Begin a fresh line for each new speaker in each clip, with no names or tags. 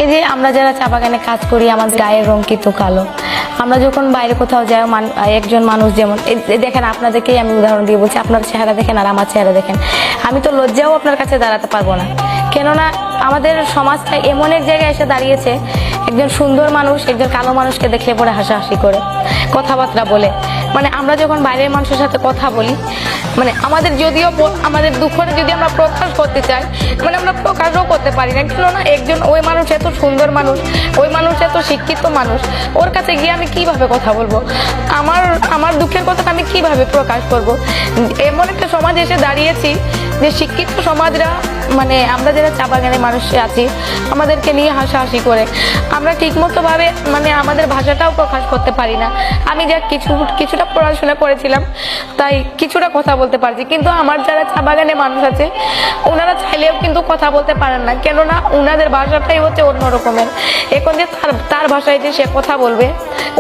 এই যে আমরা যারা চা বাগানে কাজ করি আমাদের গায়ের রং কিন্তু কালো। আমরা যখন বাইরে কোথাও যাই একজন মানুষ যেমন দেখেন, আপনাদেরকেই আমি উদাহরণ দিয়ে বলছি, আপনার চেহারা দেখেন আর আমার চেহারা দেখেন, আমি তো লজ্জাও আপনার কাছে দাঁড়াতে পারবো না। কেননা আমাদের সমাজটা এমন এক জায়গায় এসে দাঁড়িয়েছে, একজন সুন্দর মানুষ একজন কালো মানুষকে দেখলে পরে হাসাহাসি করে, কথাবার্তা বলে। মানে আমরা যখন বাইরের মানুষের সাথে কথা বলি, মানে আমাদের যদিও আমাদের দুঃখটা যদি আমরা প্রকাশ করতে চাই, মানে আমরা প্রকাশও করতে পারি না। কেননা একজন ওই মানুষ এত সুন্দর মানুষ, ওই মানুষ এত শিক্ষিত মানুষ, ওর কাছে গিয়ে আমি কিভাবে কথা বলবো? আমার দুঃখের কথাটা আমি কিভাবে প্রকাশ করব? এমন একটা সমাজ এসে দাঁড়িয়েছি যে শিক্ষিত সমাজরা, মানে আমরা যারা চা বাগানের মানুষ আছি, আমাদেরকে নিয়ে হাসাহাসি করে। আমরা ঠিকমতো ভাবে মানে আমাদের ভাষাটাও প্রকাশ করতে পারি না। আমি যা কিছুটা পড়াশোনা করেছিলাম তাই কিছুটা কথা বলতে পারছি, কিন্তু আমার যারা চা বাগানে মানুষ আছে ওনারা চাইলেও কিন্তু কথা বলতে পারেন না। কেননা ওনাদের ভাষাটাই হচ্ছে অন্য রকমের। এখন যে তার ভাষায় যে সে কথা বলবে,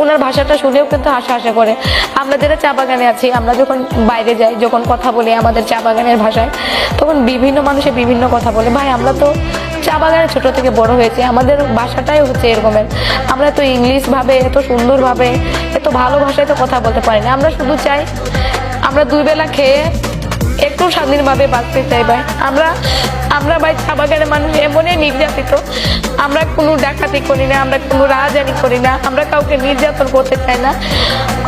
ওনার ভাষাটা শুনেও কিন্তু হাসাহাসি করে। আমরা যারা চা বাগানে আছি, আমরা যখন বাইরে যাই, যখন কথা বলি আমাদের চা বাগানের ভাষায়, তখন বিভিন্ন মানুষে বিভিন্ন কথা বলে। ভাই, আমরা তো চা বাগানে ছোট থেকে বড় হয়েছি, আমাদের ভাষাটাই হচ্ছে এরকমের। আমরা তো ইংলিশ ভাবে এত সুন্দরভাবে এত ভালো ভাষায় তো কথা বলতে পারি না। আমরা শুধু চাই আমরা দুই বেলা খেয়ে একটু স্বাধীনভাবে বাঁচতে চাই। ভাই, আমরা ভাই চা বাগানের মানুষ এমনই নির্যাতিত, আমরা কোনো ডাকাতি করি না, আমরা কোনো রাহাজানি করি না, আমরা কাউকে নির্যাতন করতে চাই না।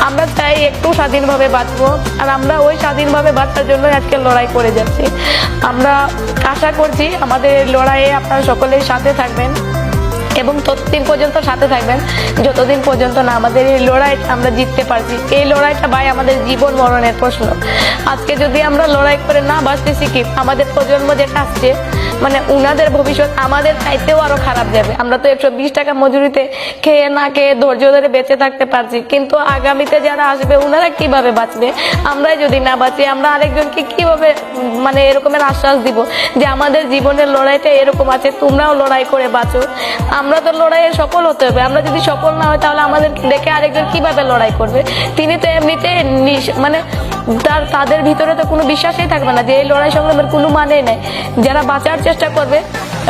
আমরা চাই একটু স্বাধীনভাবে বাঁচবো, আর আমরা ওই স্বাধীনভাবে বাঁচার জন্য আজকে লড়াই করে যাচ্ছি। আমরা আশা করছি আমাদের লড়াইয়ে আপনারা সকলেই সাথে থাকবেন এবং ততদিন পর্যন্ত সাথে থাকবেন যতদিন পর্যন্ত না আমাদের এই লড়াইটা আমরা জিততে পারছি। এই লড়াইটা ভাই আমাদের জীবন মরণের প্রশ্ন। আজকে যদি আমরা লড়াই করে না বাঁচতে শিখি, আমাদের প্রজন্ম যেটা আসছে, মানে উনাদের ভবিষ্যৎ আমাদের চাইতেও আরো খারাপ যাবে। আমরা তো 120 টাকা মজুরিতে খেয়ে না খেয়ে ধৈর্য ধরে বেঁচে থাকতে পারছি, কিন্তু আগামীতে যারা আসবে ওনারা কিভাবে বাঁচবে? আমরাই যদি না বাঁচি, আমরা আরেকজনকে কিভাবে মানে এরকমের আশ্বাস দিব যে আমাদের জীবনের লড়াইটা এরকম আছে, তোমরাও লড়াই করে বাঁচো? আমরা তো লড়াইয়ে সফল হতে হবে। আমরা যদি সফল না হয় তাহলে আমাদের দেখে আরেকজন কিভাবে লড়াই করবে? তিনি তো এমনিতে মানে তাদের ভিতরে তো কোনো বিশ্বাসই থাকবে না যে এই লড়াই সংগ্রামের কোনো মানে নেই। যারা বাঁচার চেষ্টা করবে,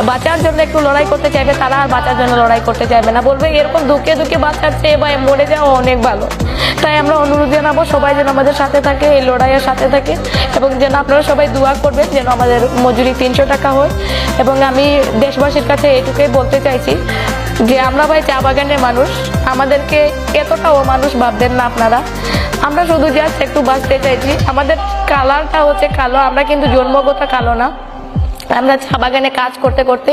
বাঁচার জন্য একটু লড়াই করতে চাইবে, তারা আর বাঁচার জন্য লড়াই করতে চাইবে না, বলবে এরকম দুঃখে দুঃখে বাঁচার চেয়ে বা মরে যাওয়া অনেক ভালো। তাই আমরা অনুরোধ জানাবো সবাই যেন আমাদের সাথে থাকে, এই লড়াইয়ের সাথে থাকে, এবং যেন আপনারা সবাই দোয়া করবেন যেন আমাদের মজুরি 300 টাকা হয়। এবং আমি দেশবাসীর কাছে এটুকুই বলতে চাইছি যে আমরা ভাই চা বাগানের মানুষ, আমাদেরকে এতটাও মানুষ ভাববেন না আপনারা। আমরা শুধু জাস্ট একটু বাঁচতে চাইছি। আমাদের কালারটা হচ্ছে কালো, আমরা কিন্তু জন্মগত কালো না। আমরা চা বাগানে কাজ করতে করতে,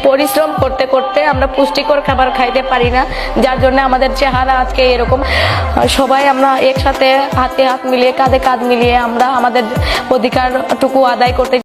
পরিশ্রম করতে করতে আমরা পুষ্টিকর খাবার খাইতে পারি না, যার জন্য আমাদের চেহারা আজকে এরকম। সবাই আমরা একসাথে হাতে হাত মিলিয়ে, কাঁধে কাঁধ মিলিয়ে আমরা আমাদের অধিকারটুকু আদায় করতে